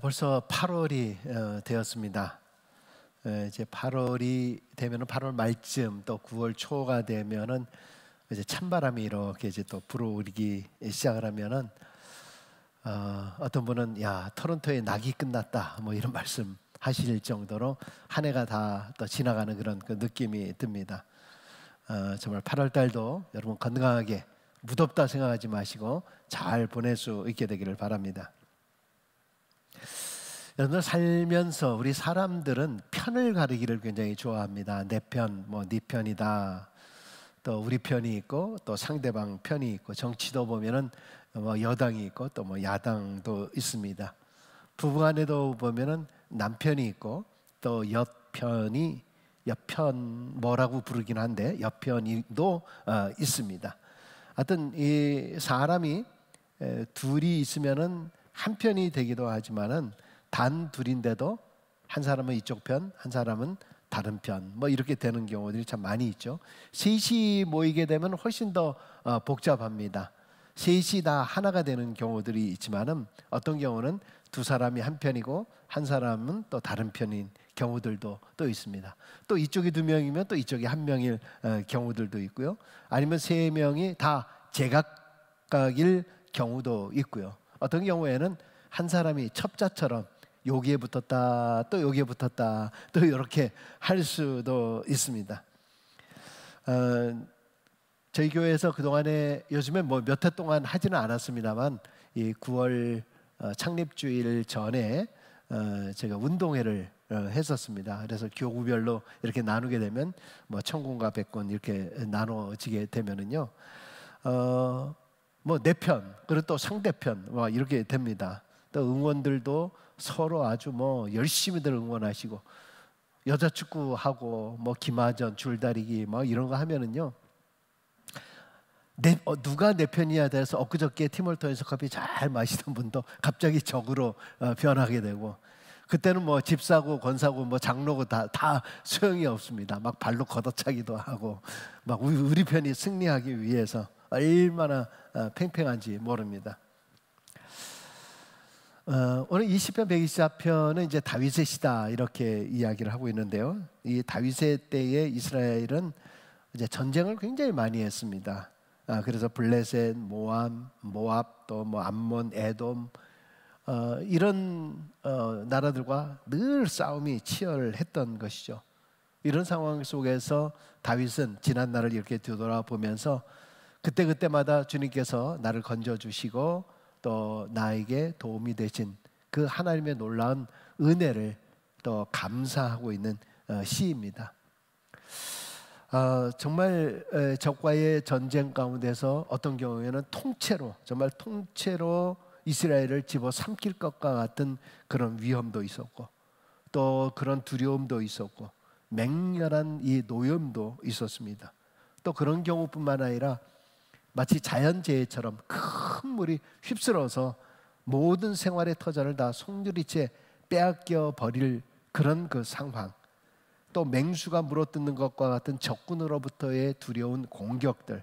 벌써 8월이 되었습니다. 이제 8월이 되면은 8월 말쯤 또 9월 초가 되면은 이제 찬바람이 이렇게 이제 또 불어오르기 시작을 하면은 어떤 분은 야 토론토에 낙이 끝났다 뭐 이런 말씀 하실 정도로 한 해가 다 또 지나가는 그런 그 느낌이 듭니다. 정말 8월 달도 여러분 건강하게 무덥다 생각하지 마시고 잘 보낼 수 있게 되기를 바랍니다. 여러분들 살면서 우리 사람들은 편을 가르기를 굉장히 좋아합니다. 내 편, 네 편이다. 또 우리 편이 있고 또 상대방 편이 있고 정치도 보면은 여당이 있고 또 야당도 있습니다. 부부간에도 보면은 남편이 있고 또 여편 뭐라고 부르긴 한데 여편이도 있습니다. 하여튼 이 사람이 둘이 있으면은 한 편이 되기도 하지만은 단 둘인데도 한 사람은 이쪽 편, 한 사람은 다른 편, 이렇게 되는 경우들이 참 많이 있죠. 셋이 모이게 되면 훨씬 더 복잡합니다. 셋이 다 하나가 되는 경우들이 있지만은 어떤 경우는 두 사람이 한 편이고 한 사람은 또 다른 편인 경우들도 또 있습니다. 또 이쪽이 두 명이면 또 이쪽이 한 명일 경우들도 있고요. 아니면 세 명이 다 제각각일 경우도 있고요. 어떤 경우에는 한 사람이 첩자처럼 여기에 붙었다 또 여기에 붙었다 또 이렇게 할 수도 있습니다. 저희 교회에서 그동안에 요즘에 몇 해 동안 하지는 않았습니다만 이 9월 창립주일 전에 제가 운동회를 했었습니다. 그래서 교구별로 이렇게 나누게 되면 천군과 백군 이렇게 나눠지게 되면은요 내 편 그리고 또 상대편 이렇게 됩니다. 또 응원들도 서로 아주 열심히들 응원하시고 여자 축구하고 기마전 줄다리기 이런 거 하면은요 누가 내 편이야 돼서 엊그저께 팀월터에서 커피 잘 마시던 분도 갑자기 적으로 변하게 되고 그때는 집 사고 권 사고 장로고 다 소용이 없습니다. 막 발로 걷어차기도 하고 막 우리 편이 승리하기 위해서 얼마나 팽팽한지 모릅니다. 오늘 20편 124편은 이제 다윗의 시다 이렇게 이야기를 하고 있는데요. 이 다윗의 때에 이스라엘은 이제 전쟁을 굉장히 많이 했습니다. 그래서 블레셋, 모압, 또 암몬, 에돔 이런 나라들과 늘 싸움이 치열했던 것이죠. 이런 상황 속에서 다윗은 지난 날을 이렇게 되돌아보면서 그때마다 주님께서 나를 건져주시고 또 나에게 도움이 되신 그 하나님의 놀라운 은혜를 또 감사하고 있는 시입니다. 정말 적과의 전쟁 가운데서 어떤 경우에는 정말 통째로 이스라엘을 집어삼킬 것과 같은 그런 위험도 있었고 또 그런 두려움도 있었고 맹렬한 이 노염도 있었습니다. 또 그런 경우뿐만 아니라 마치 자연재해처럼 큰 물이 휩쓸어서 모든 생활의 터전을 다 송두리째 빼앗겨 버릴 그런 그 상황, 또 맹수가 물어뜯는 것과 같은 적군으로부터의 두려운 공격들,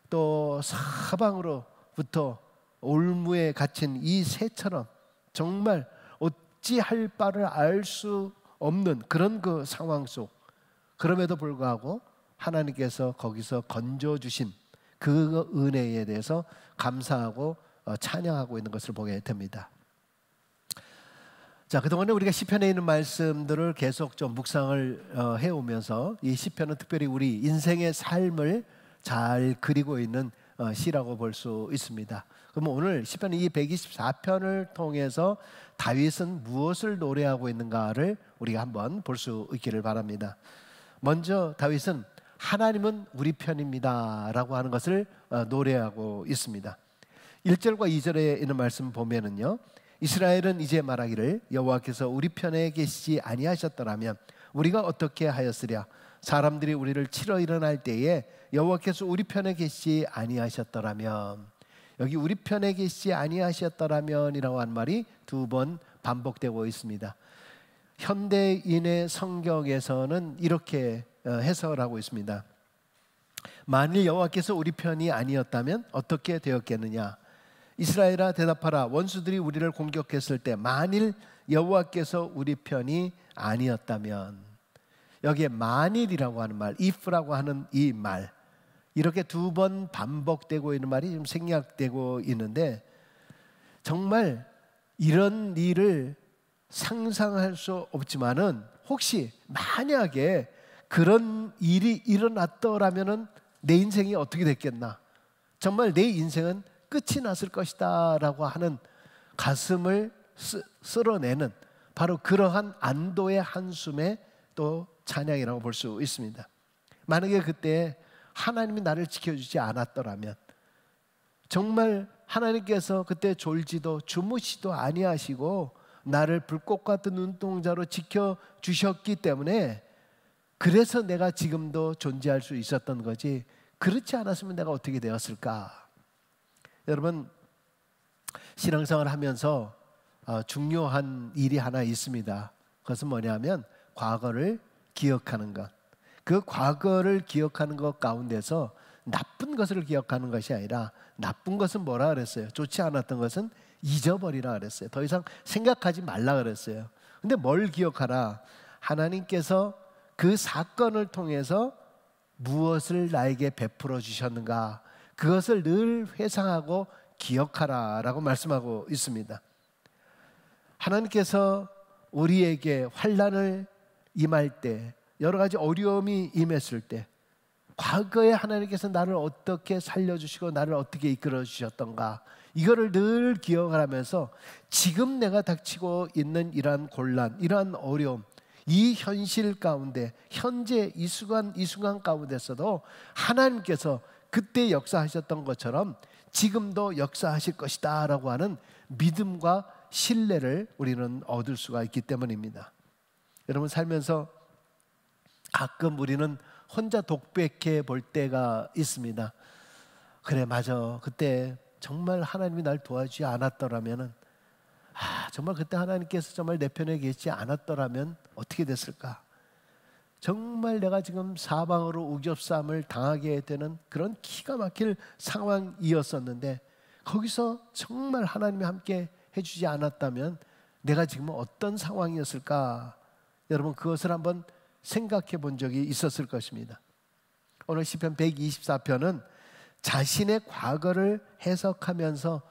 또 사방으로부터 올무에 갇힌 이 새처럼 정말 어찌할 바를 알 수 없는 그런 그 상황 속, 그럼에도 불구하고 하나님께서 거기서 건져주신 그 은혜에 대해서 감사하고 찬양하고 있는 것을 보게 됩니다. 자, 그동안에 우리가 시편에 있는 말씀들을 계속 좀 묵상을 해오면서 이 시편은 특별히 우리 인생의 삶을 잘 그리고 있는 시라고 볼 수 있습니다. 그럼 오늘 시편 이 124편을 통해서 다윗은 무엇을 노래하고 있는가를 우리가 한번 볼 수 있기를 바랍니다. 먼저 다윗은 하나님은 우리 편입니다 라고 하는 것을 노래하고 있습니다. 1절과 2절에 있는 말씀 보면은요 이스라엘은 이제 말하기를 여호와께서 우리 편에 계시지 아니하셨더라면 우리가 어떻게 하였으랴. 사람들이 우리를 치러 일어날 때에 여호와께서 우리 편에 계시지 아니하셨더라면, 여기 우리 편에 계시지 아니하셨더라면이라고 한 말이 두 번 반복되고 있습니다. 현대인의 성경에서는 이렇게 해석을 하고 있습니다. 만일 여호와께서 우리 편이 아니었다면 어떻게 되었겠느냐. 이스라엘아 대답하라. 원수들이 우리를 공격했을 때 만일 여호와께서 우리 편이 아니었다면. 여기에 만일이라고 하는 말, if라고 하는 이 말, 이렇게 두 번 반복되고 있는 말이 좀 생략되고 있는데, 정말 이런 일을 상상할 수 없지만은 혹시 만약에 그런 일이 일어났더라면은 내 인생이 어떻게 됐겠나, 정말 내 인생은 끝이 났을 것이다 라고 하는 가슴을 쓸어내는 바로 그러한 안도의 한숨의 또 찬양이라고 볼 수 있습니다. 만약에 그때 하나님이 나를 지켜주지 않았더라면, 정말 하나님께서 그때 졸지도 주무시도 아니하시고 나를 불꽃 같은 눈동자로 지켜주셨기 때문에 그래서 내가 지금도 존재할 수 있었던 거지, 그렇지 않았으면 내가 어떻게 되었을까. 여러분, 신앙생활을 하면서 중요한 일이 하나 있습니다. 그것은 뭐냐면 과거를 기억하는 것. 그 과거를 기억하는 것 가운데서 나쁜 것을 기억하는 것이 아니라, 나쁜 것은 뭐라 그랬어요? 좋지 않았던 것은 잊어버리라 그랬어요. 더 이상 생각하지 말라 그랬어요. 근데 뭘 기억하라? 하나님께서 그 사건을 통해서 무엇을 나에게 베풀어 주셨는가, 그것을 늘 회상하고 기억하라 라고 말씀하고 있습니다. 하나님께서 우리에게 환난을 임할 때, 여러 가지 어려움이 임했을 때, 과거에 하나님께서 나를 어떻게 살려주시고 나를 어떻게 이끌어 주셨던가, 이거를 늘 기억하면서 지금 내가 닥치고 있는 이러한 곤란, 이러한 어려움, 이 현실 가운데, 현재 이 순간 가운데서도 하나님께서 그때 역사하셨던 것처럼 지금도 역사하실 것이다 라고 하는 믿음과 신뢰를 우리는 얻을 수가 있기 때문입니다. 여러분, 살면서 가끔 우리는 혼자 독백해 볼 때가 있습니다. 그래, 맞아, 그때 정말 하나님이 날 도와주지 않았더라면, 정말 그때 하나님께서 정말 내 편에 계시지 않았더라면 어떻게 됐을까. 정말 내가 지금 사방으로 우겨쌈을 당하게 되는 그런 기가 막힐 상황이었었는데, 거기서 정말 하나님이 함께 해주지 않았다면 내가 지금 어떤 상황이었을까. 여러분, 그것을 한번 생각해 본 적이 있었을 것입니다. 오늘 시편 124편은 자신의 과거를 해석하면서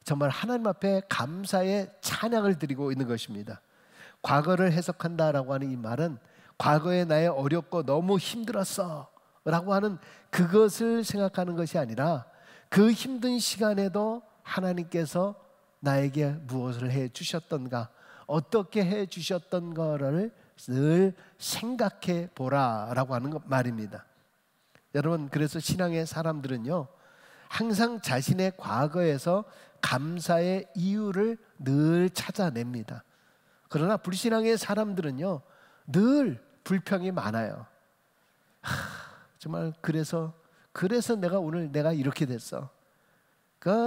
정말 하나님 앞에 감사의 찬양을 드리고 있는 것입니다. 과거를 해석한다라고 하는 이 말은 과거에 나의 어렵고 너무 힘들었어 라고 하는 그것을 생각하는 것이 아니라, 그 힘든 시간에도 하나님께서 나에게 무엇을 해 주셨던가, 어떻게 해 주셨던가를 늘 생각해 보라 라고 하는 말입니다. 여러분, 그래서 신앙의 사람들은요, 항상 자신의 과거에서 감사의 이유를 늘 찾아냅니다. 그러나 불신앙의 사람들은요, 늘 불평이 많아요. 정말 그래서 내가 오늘 내가 이렇게 됐어.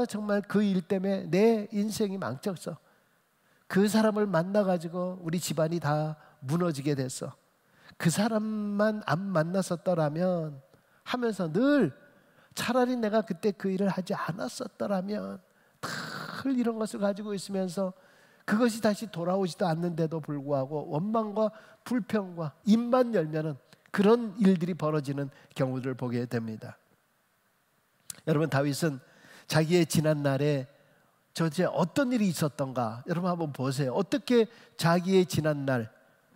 정말 그 일 때문에 내 인생이 망쳤어. 그 사람을 만나가지고 우리 집안이 다 무너지게 됐어. 그 사람만 안 만났었더라면 하면서 늘 차라리 내가 그때 그 일을 하지 않았었더라면, 늘 이런 것을 가지고 있으면서 그것이 다시 돌아오지도 않는데도 불구하고 원망과 불평과 입만 열면은 그런 일들이 벌어지는 경우들을 보게 됩니다. 여러분, 다윗은 자기의 지난 날에 도대체 어떤 일이 있었던가, 여러분 한번 보세요. 어떻게 자기의 지난 날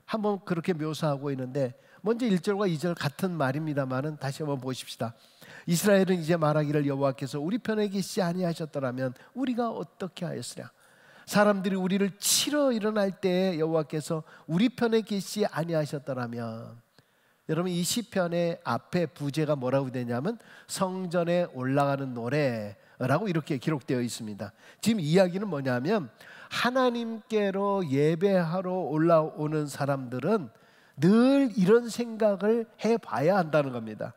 한번 그렇게 묘사하고 있는데, 먼저 1절과 2절 같은 말입니다만은 다시 한번 보십시다. 이스라엘은 이제 말하기를 여호와께서 우리 편에 계시지 아니하셨더라면 우리가 어떻게 하였으랴. 사람들이 우리를 치러 일어날 때 여호와께서 우리 편에 계시지 아니하셨더라면. 여러분, 이 시편의 앞에 부제가 뭐라고 되냐면 성전에 올라가는 노래라고 이렇게 기록되어 있습니다. 지금 이야기는 뭐냐면 하나님께로 예배하러 올라오는 사람들은 늘 이런 생각을 해봐야 한다는 겁니다.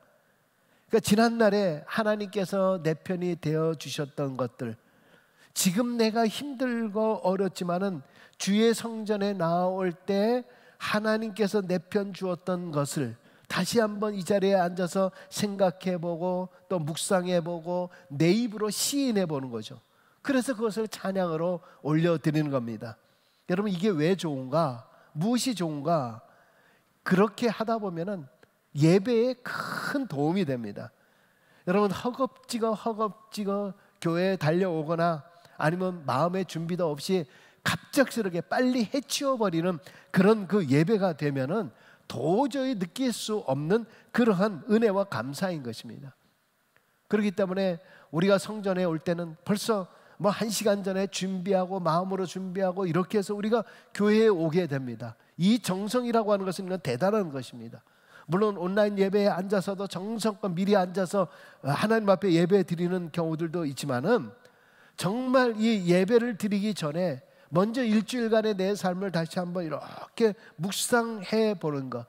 그러니까 지난날에 하나님께서 내 편이 되어 주셨던 것들, 지금 내가 힘들고 어렵지만은 주의 성전에 나올 때 하나님께서 내 편 주었던 것을 다시 한번 이 자리에 앉아서 생각해보고 또 묵상해보고 내 입으로 시인해보는 거죠. 그래서 그것을 찬양으로 올려드리는 겁니다. 여러분, 이게 왜 좋은가? 무엇이 좋은가? 그렇게 하다 보면은 예배에 큰 도움이 됩니다. 여러분, 허겁지겁 교회에 달려오거나 아니면 마음의 준비도 없이 갑작스럽게 빨리 해치워버리는 그런 그 예배가 되면은 도저히 느낄 수 없는 그러한 은혜와 감사인 것입니다. 그렇기 때문에 우리가 성전에 올 때는 벌써 뭐 1시간 전에 준비하고 마음으로 준비하고 이렇게 해서 우리가 교회에 오게 됩니다. 이 정성이라고 하는 것은 이건 대단한 것입니다. 물론 온라인 예배에 앉아서도 정성껏 미리 앉아서 하나님 앞에 예배 드리는 경우들도 있지만은 정말 이 예배를 드리기 전에 먼저 일주일간의 내 삶을 다시 한번 이렇게 묵상해 보는 것,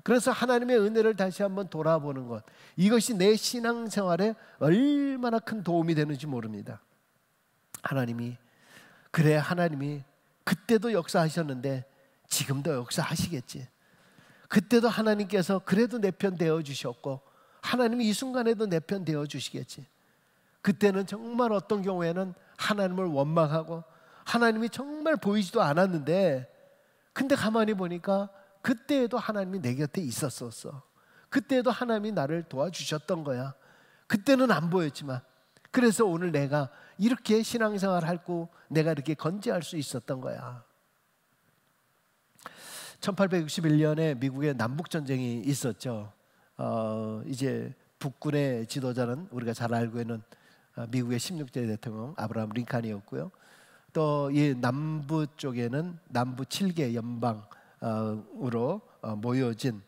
그래서 하나님의 은혜를 다시 한번 돌아보는 것, 이것이 내 신앙생활에 얼마나 큰 도움이 되는지 모릅니다. 하나님이 그때도 역사하셨는데 지금도 역사하시겠지. 그때도 하나님께서 그래도 내 편 되어주셨고 하나님이 이 순간에도 내 편 되어주시겠지. 그때는 정말 어떤 경우에는 하나님을 원망하고 하나님이 정말 보이지도 않았는데, 근데 가만히 보니까 그때에도 하나님이 내 곁에 있었었어. 그때에도 하나님이 나를 도와주셨던 거야. 그때는 안 보였지만, 그래서 오늘 내가 이렇게 신앙생활 하고 내가 이렇게 건재할 수 있었던 거야. 1861년에 미국에 남북전쟁이 있었죠. 이제 북군의 지도자는 우리가 잘 알고 있는 미국의 16대 대통령 아브라함 링컨이었고요. 또 이 남부 쪽에는 남부 7개 연방으로 모여진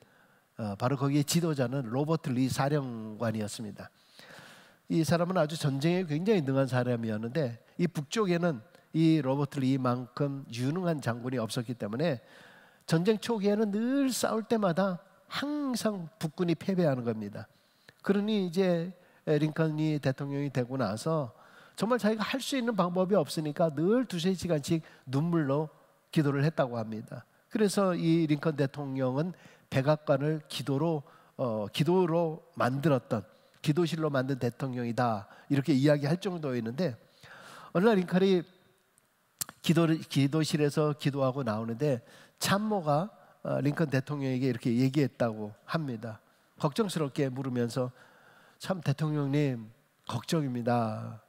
바로 거기에 지도자는 로버트 리 사령관이었습니다. 이 사람은 아주 전쟁에 굉장히 능한 사람이었는데 이 북쪽에는 이 로버트 리만큼 유능한 장군이 없었기 때문에 전쟁 초기에는 늘 싸울 때마다 항상 북군이 패배하는 겁니다. 그러니 이제 링컨이 대통령이 되고 나서 정말 자기가 할 수 있는 방법이 없으니까 늘 2-3시간씩 눈물로 기도를 했다고 합니다. 그래서 이 링컨 대통령은 백악관을 기도로 만들었던, 기도실로 만든 대통령이다, 이렇게 이야기할 정도였는데, 어느 날 링컨이 기도실에서 기도하고 나오는데 참모가 링컨 대통령에게 이렇게 얘기했다고 합니다. 걱정스럽게 물으면서, 참 대통령님 걱정입니다.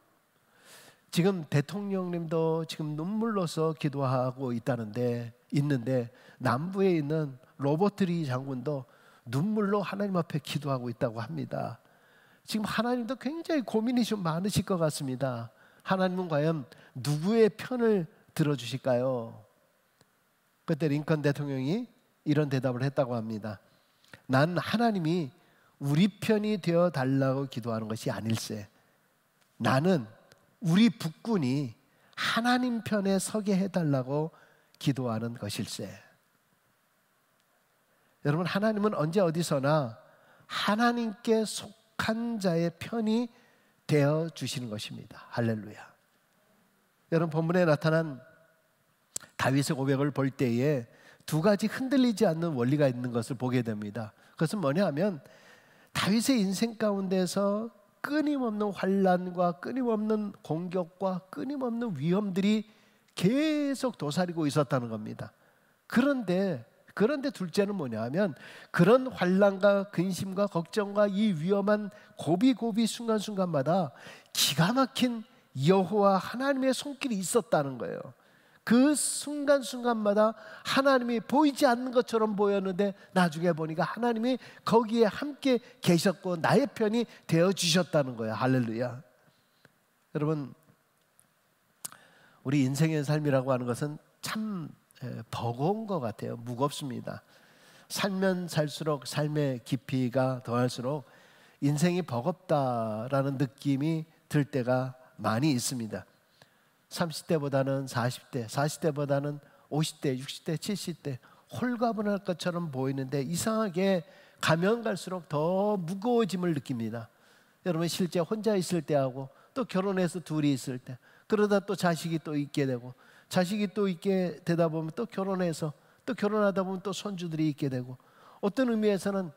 지금 대통령님도 지금 눈물로서 기도하고 있는데 남부에 있는 로버트 리 장군도 눈물로 하나님 앞에 기도하고 있다고 합니다. 지금 하나님도 굉장히 고민이 좀 많으실 것 같습니다. 하나님은 과연 누구의 편을 들어주실까요? 그때 링컨 대통령이 이런 대답을 했다고 합니다. 난 하나님이 우리 편이 되어 달라고 기도하는 것이 아닐세. 나는 우리 북군이 하나님 편에 서게 해달라고 기도하는 것일세. 여러분, 하나님은 언제 어디서나 하나님께 속한 자의 편이 되어 주시는 것입니다. 할렐루야. 여러분, 본문에 나타난 다윗의 고백을 볼 때에 두 가지 흔들리지 않는 원리가 있는 것을 보게 됩니다. 그것은 뭐냐 하면, 다윗의 인생 가운데서 끊임없는 환난과 끊임없는 공격과 끊임없는 위험들이 계속 도사리고 있었다는 겁니다. 그런데 둘째는 뭐냐 하면, 그런 환난과 근심과 걱정과 이 위험한 고비 순간순간마다 기가 막힌 여호와 하나님의 손길이 있었다는 거예요. 그 순간순간마다 하나님이 보이지 않는 것처럼 보였는데 나중에 보니까 하나님이 거기에 함께 계셨고 나의 편이 되어주셨다는 거예요. 할렐루야. 여러분, 우리 인생의 삶이라고 하는 것은 참 버거운 것 같아요. 무겁습니다. 살면 살수록 삶의 깊이가 더할수록 인생이 버겁다라는 느낌이 들 때가 많이 있습니다. 30대보다는 40대, 40대보다는 50대, 60대, 70대 홀가분할 것처럼 보이는데 이상하게 가면 갈수록 더 무거워짐을 느낍니다. 여러분, 실제 혼자 있을 때하고 또 결혼해서 둘이 있을 때, 그러다 또 자식이 또 있게 되고, 자식이 또 있게 되다 보면 또 결혼해서 또 결혼하다 보면 또 손주들이 있게 되고, 어떤 의미에서는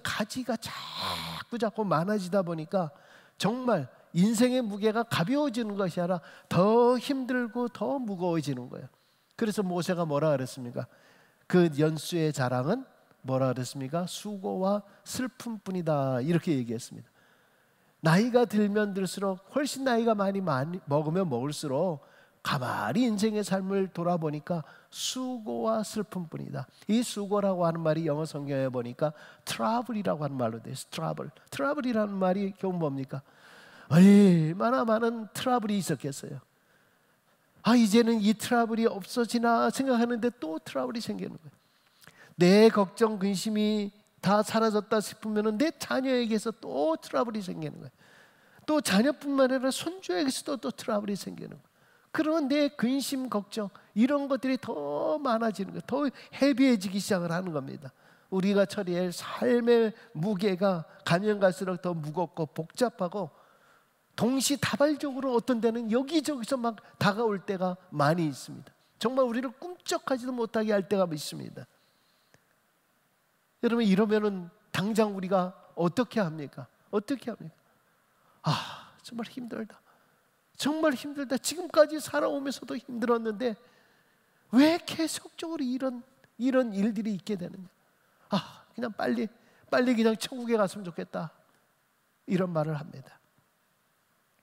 가지가 자꾸 많아지다 보니까 정말 인생의 무게가 가벼워지는 것이 아니라 더 힘들고 더 무거워지는 거예요. 그래서 모세가 뭐라 그랬습니까? 그 연수의 자랑은 뭐라 그랬습니까? 수고와 슬픔뿐이다, 이렇게 얘기했습니다. 나이가 들면 들수록, 훨씬 나이가 많이 먹으면 먹을수록 가만히 인생의 삶을 돌아보니까 수고와 슬픔뿐이다. 이 수고라고 하는 말이 영어 성경에 보니까 트러블이라고 하는 말로 돼요. 트러블이라는 말이 결국 뭡니까? 얼마나 많은 트러블이 있었겠어요. 이제는 이 트러블이 없어지나 생각하는데 또 트러블이 생기는 거예요. 내 걱정 근심이 다 사라졌다 싶으면 내 자녀에게서 또 트러블이 생기는 거예요. 또 자녀뿐만 아니라 손주에게서도 또 트러블이 생기는 거예요. 그러면 내 근심 걱정 이런 것들이 더 많아지는 거예요. 더 헤비해지기 시작을 하는 겁니다. 우리가 처리할 삶의 무게가 가면 갈수록 더 무겁고 복잡하고 동시다발적으로 어떤 데는 여기저기서 막 다가올 때가 많이 있습니다. 정말 우리를 꿈쩍하지도 못하게 할 때가 있습니다. 여러분, 이러면은 당장 우리가 어떻게 합니까? 어떻게 합니까? 정말 힘들다. 정말 힘들다. 지금까지 살아오면서도 힘들었는데 왜 계속적으로 이런 일들이 있게 되느냐? 그냥 빨리 그냥 천국에 갔으면 좋겠다, 이런 말을 합니다.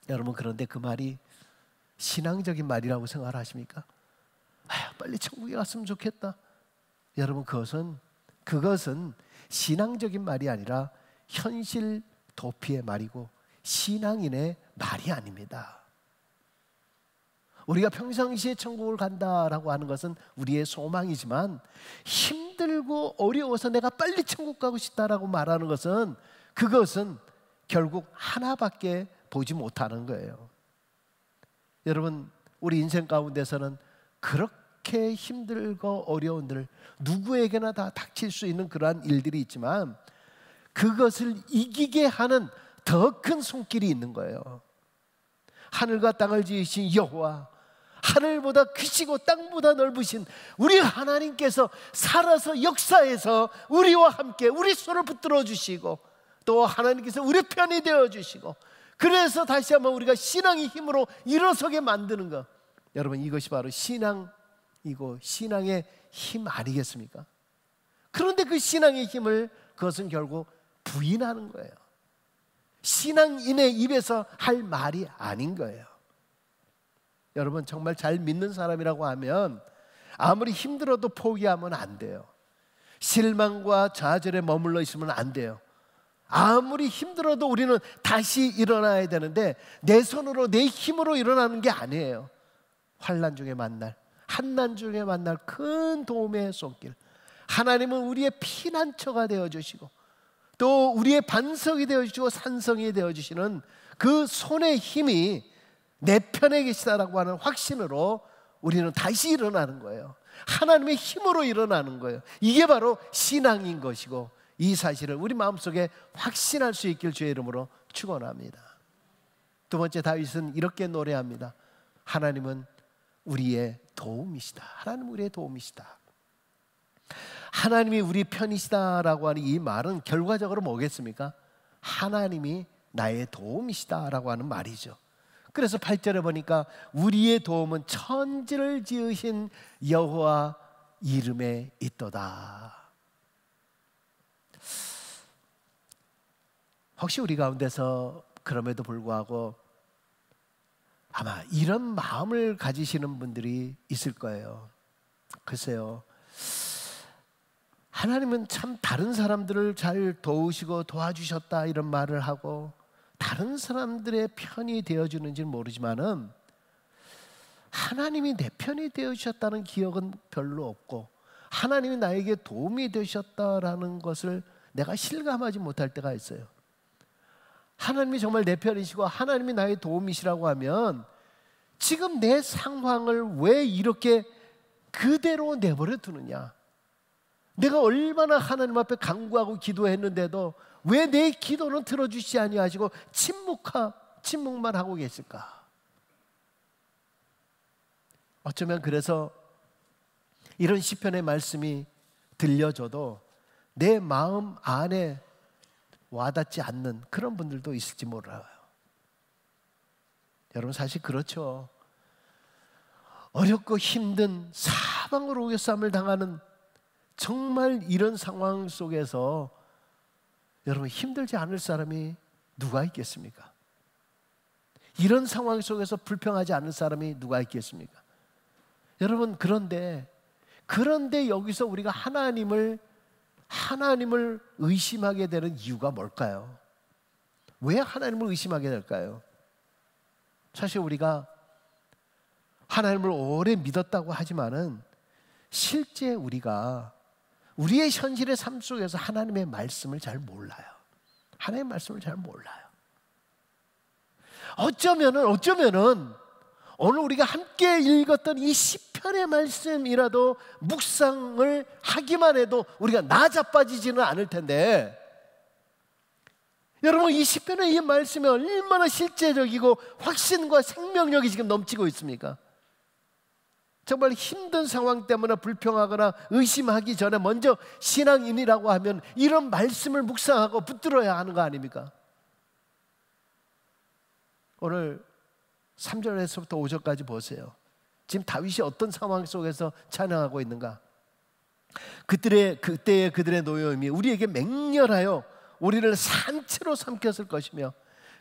여러분, 그런데 그 말이 신앙적인 말이라고 생각하십니까? 빨리 천국에 갔으면 좋겠다. 여러분, 그것은 신앙적인 말이 아니라 현실 도피의 말이고 신앙인의 말이 아닙니다. 우리가 평상시에 천국을 간다라고 하는 것은 우리의 소망이지만, 힘들고 어려워서 내가 빨리 천국 가고 싶다라고 말하는 것은, 그것은 결국 하나밖에 보지 못하는 거예요. 여러분, 우리 인생 가운데서는 그렇게 힘들고 어려운 일, 누구에게나 다 닥칠 수 있는 그러한 일들이 있지만, 그것을 이기게 하는 더 큰 손길이 있는 거예요. 하늘과 땅을 지으신 여호와, 하늘보다 크시고 땅보다 넓으신 우리 하나님께서 살아서 역사에서 우리와 함께 우리 손을 붙들어 주시고, 또 하나님께서 우리 편이 되어 주시고, 그래서 다시 한번 우리가 신앙의 힘으로 일어서게 만드는 것, 여러분, 이것이 바로 신앙이고 신앙의 힘 아니겠습니까? 그런데 그 신앙의 힘을, 그것은 결국 부인하는 거예요. 신앙인의 입에서 할 말이 아닌 거예요. 여러분, 정말 잘 믿는 사람이라고 하면 아무리 힘들어도 포기하면 안 돼요. 실망과 좌절에 머물러 있으면 안 돼요. 아무리 힘들어도 우리는 다시 일어나야 되는데, 내 손으로 내 힘으로 일어나는 게 아니에요. 환난 중에 만날, 한난 중에 만날 큰 도움의 손길, 하나님은 우리의 피난처가 되어주시고 또 우리의 반석이 되어주시고 산성이 되어주시는 그 손의 힘이 내 편에 계시다라고 하는 확신으로 우리는 다시 일어나는 거예요. 하나님의 힘으로 일어나는 거예요. 이게 바로 신앙인 것이고, 이 사실을 우리 마음속에 확신할 수 있길 주의 이름으로 축원합니다. 두 번째, 다윗은 이렇게 노래합니다. 하나님은 우리의 도움이시다. 하나님은 우리의 도움이시다. 하나님이 우리 편이시다라고 하는 이 말은 결과적으로 뭐겠습니까? 하나님이 나의 도움이시다라고 하는 말이죠. 그래서 8절에 보니까 우리의 도움은 천지를 지으신 여호와 이름에 있도다. 혹시 우리 가운데서 그럼에도 불구하고 아마 이런 마음을 가지시는 분들이 있을 거예요. 글쎄요, 하나님은 참 다른 사람들을 잘 도우시고 도와주셨다 이런 말을 하고 다른 사람들의 편이 되어주는지는 모르지만은 하나님이 내 편이 되어주셨다는 기억은 별로 없고, 하나님이 나에게 도움이 되셨다라는 것을 내가 실감하지 못할 때가 있어요. 하나님이 정말 내 편이시고 하나님이 나의 도움이시라고 하면 지금 내 상황을 왜 이렇게 그대로 내버려 두느냐? 내가 얼마나 하나님 앞에 간구하고 기도했는데도 왜 내 기도는 들어주시지 아니하시고 침묵만 하고 계실까? 어쩌면 그래서 이런 시편의 말씀이 들려줘도 내 마음 안에 와닿지 않는 그런 분들도 있을지 몰라요. 여러분 사실 그렇죠. 어렵고 힘든 사방으로 오개쌈을 당하는 정말 이런 상황 속에서 여러분 힘들지 않을 사람이 누가 있겠습니까? 이런 상황 속에서 불평하지 않을 사람이 누가 있겠습니까? 여러분 그런데 여기서 우리가 하나님을 의심하게 되는 이유가 뭘까요? 왜 하나님을 의심하게 될까요? 사실 우리가 하나님을 오래 믿었다고 하지만은 실제 우리가 우리의 현실의 삶 속에서 하나님의 말씀을 잘 몰라요. 하나님의 말씀을 잘 몰라요. 어쩌면은 오늘 우리가 함께 읽었던 이 시편의 말씀이라도 묵상을 하기만 해도 우리가 나자빠지지는 않을 텐데, 여러분 이 시편의 이 말씀이 얼마나 실제적이고 확신과 생명력이 지금 넘치고 있습니까? 정말 힘든 상황 때문에 불평하거나 의심하기 전에 먼저 신앙인이라고 하면 이런 말씀을 묵상하고 붙들어야 하는 거 아닙니까? 오늘 3절에서부터 5절까지 보세요. 지금 다윗이 어떤 상황 속에서 찬양하고 있는가? 그때의 그들의 노여움이 우리에게 맹렬하여 우리를 산채로 삼켰을 것이며,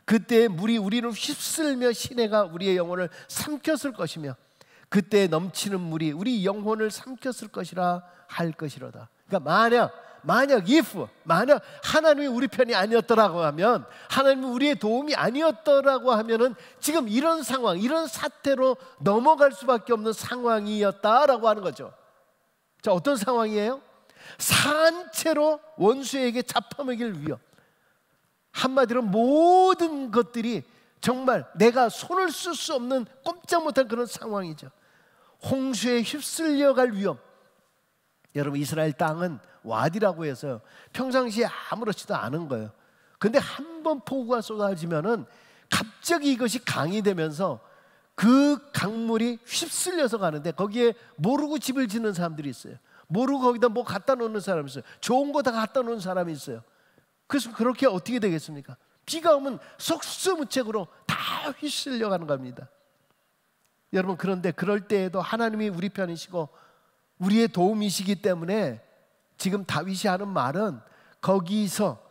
그때의 물이 우리를 휩쓸며 시내가 우리의 영혼을 삼켰을 것이며, 그때 넘치는 물이 우리 영혼을 삼켰을 것이라 할 것이로다. 그러니까 만약 하나님이 우리 편이 아니었더라고 하면, 하나님이 우리의 도움이 아니었더라고 하면은 지금 이런 상황, 이런 사태로 넘어갈 수밖에 없는 상황이었다라고 하는 거죠. 자, 어떤 상황이에요? 산채로 원수에게 잡혀먹일 위험. 한마디로 모든 것들이 정말 내가 손을 쓸 수 없는 꼼짝 못할 그런 상황이죠. 홍수에 휩쓸려갈 위험. 여러분 이스라엘 땅은 와디라고 해서 평상시에 아무렇지도 않은 거예요. 근데 한 번 폭우가 쏟아지면은 갑자기 이것이 강이 되면서 그 강물이 휩쓸려서 가는데, 거기에 모르고 집을 짓는 사람들이 있어요. 모르고 거기다 뭐 갖다 놓는 사람이 있어요. 좋은 거 다 갖다 놓는 사람이 있어요. 그래서 그렇게 어떻게 되겠습니까? 비가 오면 속수무책으로 다 휩쓸려 가는 겁니다. 여러분 그런데 그럴 때에도 하나님이 우리 편이시고 우리의 도움이시기 때문에 지금 다윗이 하는 말은, 거기서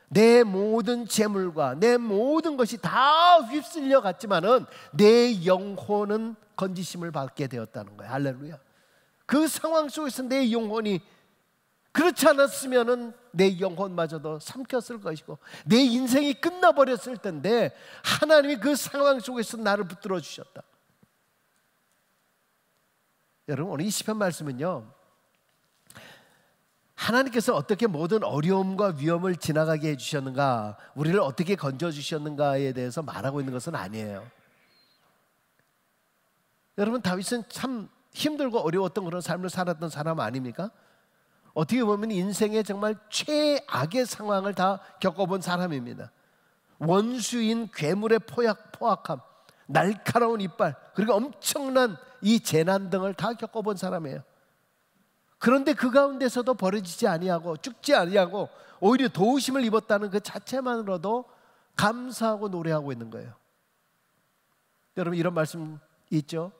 내 모든 재물과 내 모든 것이 다 휩쓸려 갔지만은 내 영혼은 건지심을 받게 되었다는 거예요. 할렐루야. 그 상황 속에서 내 영혼이, 그렇지 않았으면은 내 영혼마저도 삼켰을 것이고 내 인생이 끝나버렸을 텐데, 하나님이 그 상황 속에서 나를 붙들어 주셨다. 여러분 오늘 이 시편 말씀은요, 하나님께서 어떻게 모든 어려움과 위험을 지나가게 해주셨는가, 우리를 어떻게 건져주셨는가에 대해서 말하고 있는 것은 아니에요. 여러분 다윗은 참 힘들고 어려웠던 그런 삶을 살았던 사람 아닙니까? 어떻게 보면 인생의 정말 최악의 상황을 다 겪어본 사람입니다. 원수인 괴물의 포악함, 날카로운 이빨, 그리고 엄청난 이 재난 등을 다 겪어본 사람이에요. 그런데 그 가운데서도 버려지지 아니하고 죽지 아니하고 오히려 도우심을 입었다는 그 자체만으로도 감사하고 노래하고 있는 거예요. 여러분 이런 말씀 있죠?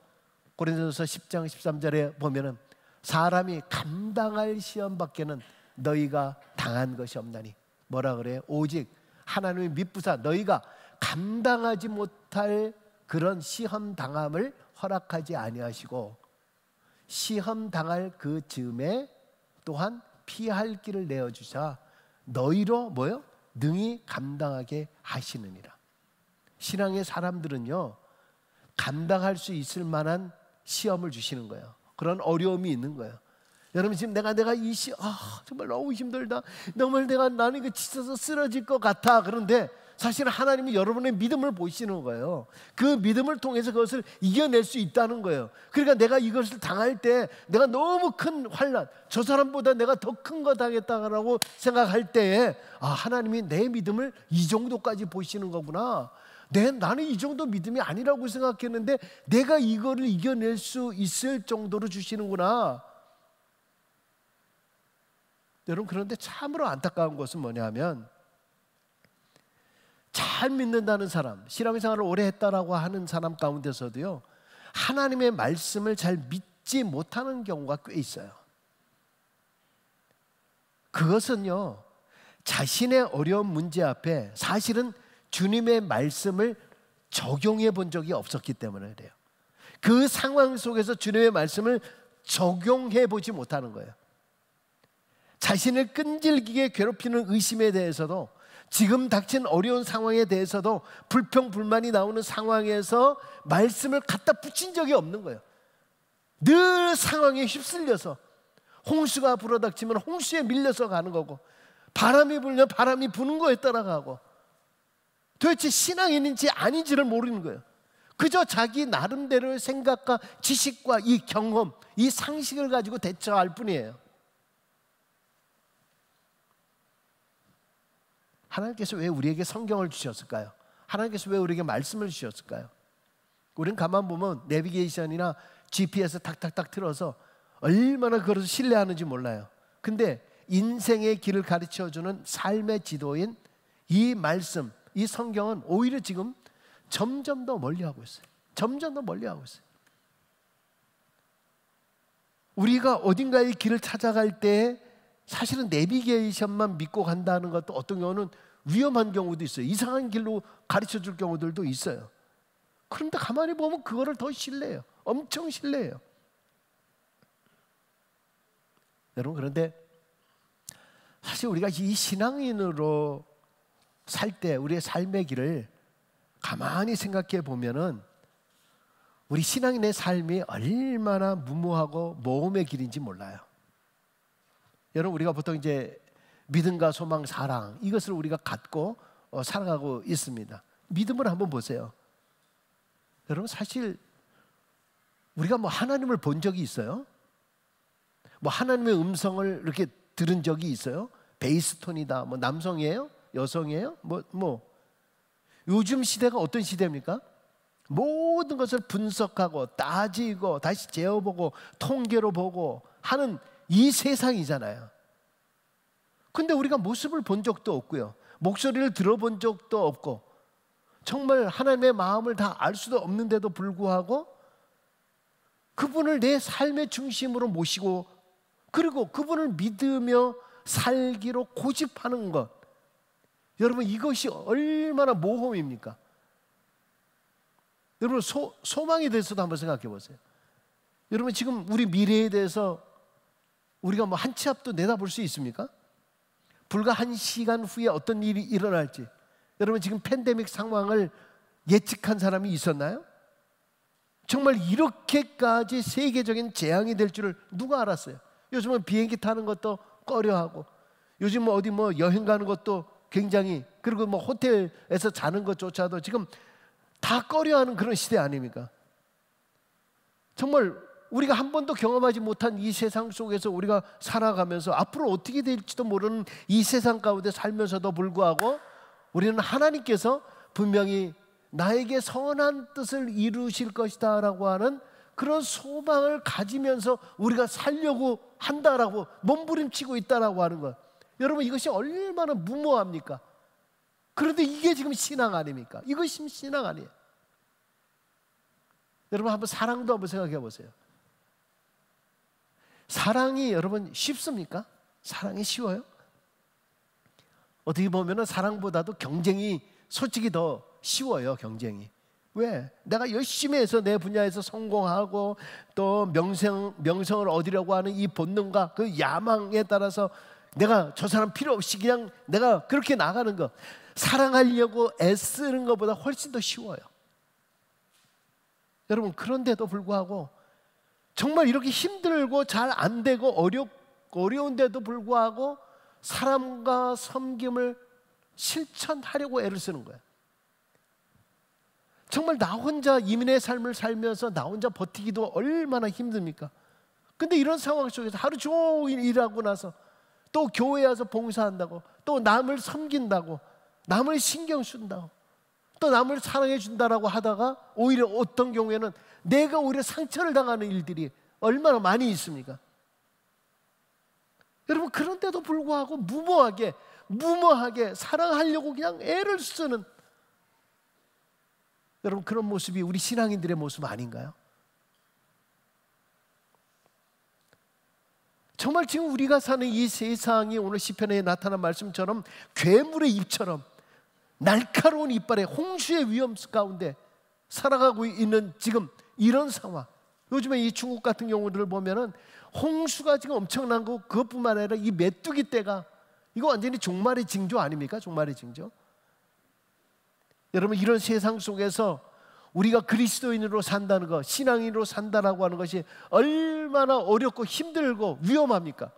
고린도전서 10장 13절에 보면은 사람이 감당할 시험 밖에는 너희가 당한 것이 없나니, 뭐라 그래요? 오직 하나님의 미쁘사 너희가 감당하지 못할 그런 시험 당함을 허락하지 아니하시고, 시험 당할 그 즈음에 또한 피할 길을 내어주사 너희로 뭐요? 능히 감당하게 하시느니라. 신앙의 사람들은요, 감당할 수 있을 만한 시험을 주시는 거예요. 그런 어려움이 있는 거예요. 여러분 지금 내가 이 정말 너무 힘들다, 나는 이거 지쳐서 쓰러질 것 같아. 그런데 사실 하나님이 여러분의 믿음을 보시는 거예요. 그 믿음을 통해서 그것을 이겨낼 수 있다는 거예요. 그러니까 내가 이것을 당할 때, 내가 너무 큰 환난, 저 사람보다 내가 더 큰 거 당했다라고 생각할 때에, 하나님이 내 믿음을 이 정도까지 보시는 거구나. 나는 이 정도 믿음이 아니라고 생각했는데 내가 이거를 이겨낼 수 있을 정도로 주시는구나. 여러분 그런데 참으로 안타까운 것은 뭐냐 하면, 잘 믿는다는 사람, 신앙생활을 오래 했다라고 하는 사람 가운데서도요, 하나님의 말씀을 잘 믿지 못하는 경우가 꽤 있어요. 그것은요, 자신의 어려운 문제 앞에 사실은 주님의 말씀을 적용해 본 적이 없었기 때문에 그래요. 그 상황 속에서 주님의 말씀을 적용해 보지 못하는 거예요. 자신을 끈질기게 괴롭히는 의심에 대해서도, 지금 닥친 어려운 상황에 대해서도 불평불만이 나오는 상황에서 말씀을 갖다 붙인 적이 없는 거예요. 늘 상황에 휩쓸려서, 홍수가 불어닥치면 홍수에 밀려서 가는 거고, 바람이 불면 바람이 부는 거에 따라가고, 도대체 신앙인인지 아닌지를 모르는 거예요. 그저 자기 나름대로의 생각과 지식과 이 경험, 이 상식을 가지고 대처할 뿐이에요. 하나님께서 왜 우리에게 성경을 주셨을까요? 하나님께서 왜 우리에게 말씀을 주셨을까요? 우리는 가만 보면 내비게이션이나 GPS 탁탁탁 틀어서 얼마나 그것을 신뢰하는지 몰라요. 근데 인생의 길을 가르쳐주는 삶의 지도인 이 말씀, 이 성경은 오히려 지금 점점 더 멀리하고 있어요. 점점 더 멀리하고 있어요. 우리가 어딘가의 길을 찾아갈 때 사실은 내비게이션만 믿고 간다는 것도 어떤 경우는 위험한 경우도 있어요. 이상한 길로 가르쳐 줄 경우들도 있어요. 그런데 가만히 보면 그거를 더 신뢰해요. 엄청 신뢰해요. 여러분, 그런데 사실 우리가 이 신앙인으로 살 때 우리의 삶의 길을 가만히 생각해 보면은 우리 신앙인의 삶이 얼마나 무모하고 모험의 길인지 몰라요. 여러분, 우리가 보통 이제 믿음과 소망, 사랑, 이것을 우리가 갖고 살아가고 있습니다. 믿음을 한번 보세요. 여러분, 사실 우리가 뭐 하나님을 본 적이 있어요? 뭐 하나님의 음성을 이렇게 들은 적이 있어요? 베이스톤이다, 뭐 남성이에요? 여성이에요? 뭐 요즘 시대가 어떤 시대입니까? 모든 것을 분석하고 따지고 다시 재어보고 통계로 보고 하는 이 세상이잖아요. 근데 우리가 모습을 본 적도 없고요, 목소리를 들어본 적도 없고, 정말 하나님의 마음을 다 알 수도 없는데도 불구하고 그분을 내 삶의 중심으로 모시고, 그리고 그분을 믿으며 살기로 고집하는 것, 여러분, 이것이 얼마나 모험입니까? 여러분, 소망에 대해서도 한번 생각해 보세요. 여러분, 지금 우리 미래에 대해서 우리가 뭐 한 치 앞도 내다볼 수 있습니까? 불과 1시간 후에 어떤 일이 일어날지, 여러분, 지금 팬데믹 상황을 예측한 사람이 있었나요? 정말 이렇게까지 세계적인 재앙이 될 줄을 누가 알았어요? 요즘은 비행기 타는 것도 꺼려하고, 요즘 뭐 어디 뭐 여행 가는 것도 굉장히, 그리고 뭐 호텔에서 자는 것조차도 지금 다 꺼려하는 그런 시대 아닙니까? 정말 우리가 한 번도 경험하지 못한 이 세상 속에서 우리가 살아가면서 앞으로 어떻게 될지도 모르는 이 세상 가운데 살면서도 불구하고 우리는 하나님께서 분명히 나에게 선한 뜻을 이루실 것이다 라고 하는 그런 소망을 가지면서 우리가 살려고 한다라고 몸부림치고 있다라고 하는 것, 여러분, 이것이 얼마나 무모합니까? 그런데 이게 지금 신앙 아닙니까? 이것이 신앙 아니에요. 여러분, 한번 사랑도 한번 생각해 보세요. 사랑이 여러분 쉽습니까? 사랑이 쉬워요? 어떻게 보면 사랑보다도 경쟁이 솔직히 더 쉬워요. 경쟁이. 왜? 내가 열심히 해서 내 분야에서 성공하고 또 명성을 얻으려고 하는 이 본능과 그 야망에 따라서 내가 저 사람 필요 없이 그냥 내가 그렇게 나가는 거, 사랑하려고 애쓰는 것보다 훨씬 더 쉬워요. 여러분, 그런데도 불구하고 정말 이렇게 힘들고 잘 안 되고 어려운데도 불구하고 사람과 섬김을 실천하려고 애를 쓰는 거예요. 정말 나 혼자 이민의 삶을 살면서 나 혼자 버티기도 얼마나 힘듭니까? 근데 이런 상황 속에서 하루 종일 일하고 나서 또 교회에 와서 봉사한다고, 또 남을 섬긴다고, 남을 신경 쓴다고, 또 남을 사랑해 준다라고 하다가 오히려 어떤 경우에는 내가 오히려 상처를 당하는 일들이 얼마나 많이 있습니까? 여러분, 그런데도 불구하고 무모하게 사랑하려고 그냥 애를 쓰는, 여러분, 그런 모습이 우리 신앙인들의 모습 아닌가요? 정말 지금 우리가 사는 이 세상이 오늘 시편에 나타난 말씀처럼 괴물의 입처럼 날카로운 이빨에 홍수의 위험 가운데 살아가고 있는 지금 이런 상황. 요즘에 이 중국 같은 경우들을 보면은 홍수가 지금 엄청난 거, 그것뿐만 아니라 이 메뚜기 떼가, 이거 완전히 종말의 징조 아닙니까? 종말의 징조. 여러분, 이런 세상 속에서 우리가 그리스도인으로 산다는 것, 신앙인으로 산다라고 하는 것이 얼마나 어렵고 힘들고 위험합니까?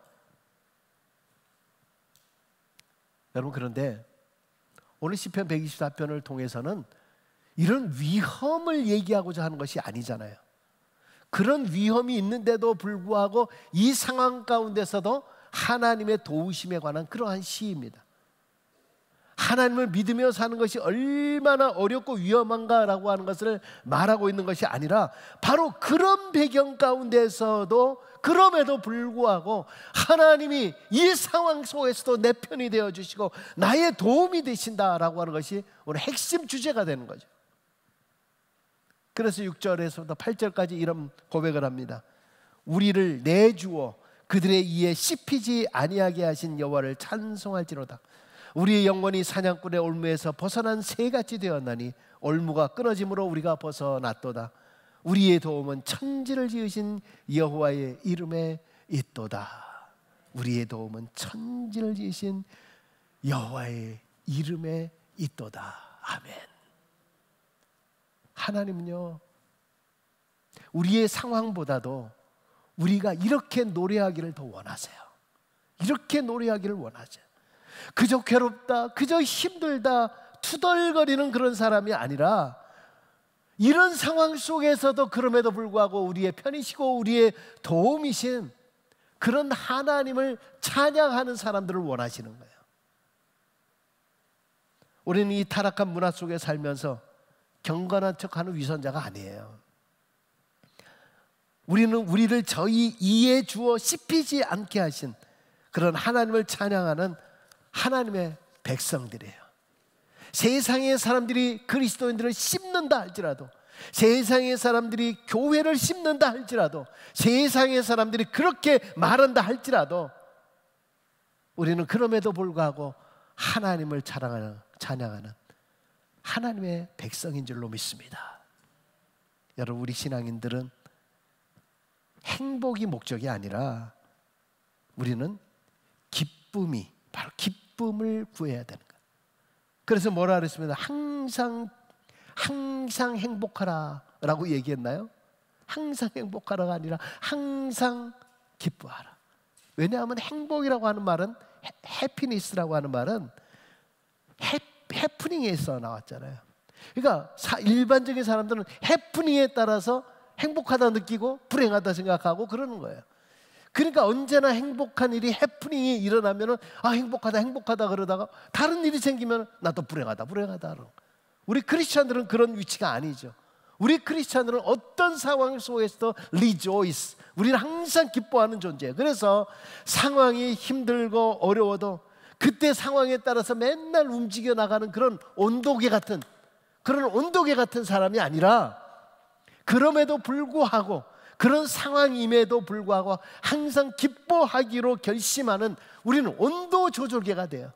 여러분, 그런데 오늘 시편 124편을 통해서는 이런 위험을 얘기하고자 하는 것이 아니잖아요. 그런 위험이 있는데도 불구하고 이 상황 가운데서도 하나님의 도우심에 관한 그러한 시입니다. 하나님을 믿으며 사는 것이 얼마나 어렵고 위험한가라고 하는 것을 말하고 있는 것이 아니라 바로 그런 배경 가운데서도 그럼에도 불구하고 하나님이 이 상황 속에서도 내 편이 되어주시고 나의 도움이 되신다라고 하는 것이 오늘 핵심 주제가 되는 거죠. 그래서 6절에서부터 8절까지 이런 고백을 합니다. 우리를 내주어 그들의 이에 씹히지 아니하게 하신 여호와를 찬송할지로다. 우리의 영혼이 사냥꾼의 올무에서 벗어난 새같이 되었나니 올무가 끊어짐으로 우리가 벗어났도다. 우리의 도움은 천지를 지으신 여호와의 이름에 있도다. 우리의 도움은 천지를 지으신 여호와의 이름에 있도다. 아멘. 하나님은요, 우리의 상황보다도 우리가 이렇게 노래하기를 더 원하세요. 이렇게 노래하기를 원하세요. 그저 괴롭다, 그저 힘들다, 투덜거리는 그런 사람이 아니라 이런 상황 속에서도 그럼에도 불구하고 우리의 편이시고 우리의 도움이신 그런 하나님을 찬양하는 사람들을 원하시는 거예요. 우리는 이 타락한 문화 속에 살면서 경건한 척하는 위선자가 아니에요. 우리는 우리를 저희 이에 주어 씹히지 않게 하신 그런 하나님을 찬양하는 하나님의 백성들이에요. 세상의 사람들이 그리스도인들을 씹는다 할지라도, 세상의 사람들이 교회를 씹는다 할지라도, 세상의 사람들이 그렇게 말한다 할지라도 우리는 그럼에도 불구하고 하나님을 찬양하는 하나님의 백성인 줄로 믿습니다. 여러분, 우리 신앙인들은 행복이 목적이 아니라 우리는 기쁨이, 바로 기쁨을 구해야 되는 거예요. 그래서 뭐라 그랬습니다? 항상 행복하라 라고 얘기했나요? 항상 행복하라가 아니라 항상 기뻐하라. 왜냐하면 행복이라고 하는 말은, 해피니스라고 하는 말은 해프닝에서 나왔잖아요. 그러니까 일반적인 사람들은 해프닝에 따라서 행복하다 느끼고 불행하다 생각하고 그러는 거예요. 그러니까 언제나 행복한 일이, 해프닝이 일어나면 행복하다 그러다가 다른 일이 생기면 나도 불행하다. 우리 크리스찬들은 그런 위치가 아니죠. 우리 크리스찬들은 어떤 상황 속에서도 rejoice, 우리는 항상 기뻐하는 존재예요. 그래서 상황이 힘들고 어려워도 그때 상황에 따라서 맨날 움직여 나가는 그런 온도계 같은 사람이 아니라, 그럼에도 불구하고 그런 상황임에도 불구하고 항상 기뻐하기로 결심하는, 우리는 온도 조절계가 돼요.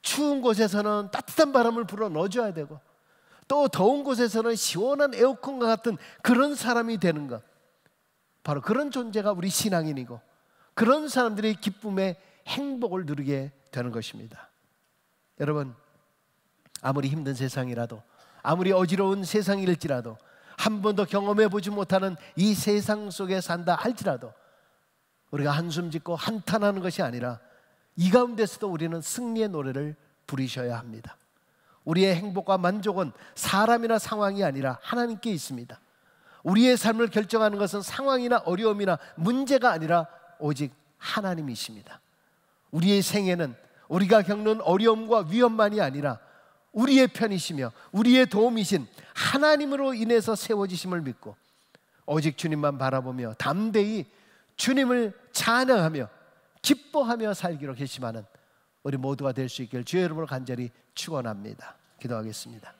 추운 곳에서는 따뜻한 바람을 불어 넣어줘야 되고, 또 더운 곳에서는 시원한 에어컨과 같은 그런 사람이 되는 것, 바로 그런 존재가 우리 신앙인이고, 그런 사람들이 기쁨의 행복을 누리게 되는 것입니다. 여러분, 아무리 힘든 세상이라도, 아무리 어지러운 세상일지라도, 한 번도 경험해 보지 못하는 이 세상 속에 산다 할지라도 우리가 한숨 짓고 한탄하는 것이 아니라 이 가운데서도 우리는 승리의 노래를 부르셔야 합니다. 우리의 행복과 만족은 사람이나 상황이 아니라 하나님께 있습니다. 우리의 삶을 결정하는 것은 상황이나 어려움이나 문제가 아니라 오직 하나님이십니다. 우리의 생애는 우리가 겪는 어려움과 위험만이 아니라 우리의 편이시며 우리의 도움이신 하나님으로 인해서 세워지심을 믿고 오직 주님만 바라보며 담대히 주님을 찬양하며 기뻐하며 살기로 결심하는 우리 모두가 될 수 있기를 주의 이름으로 간절히 축원합니다. 기도하겠습니다.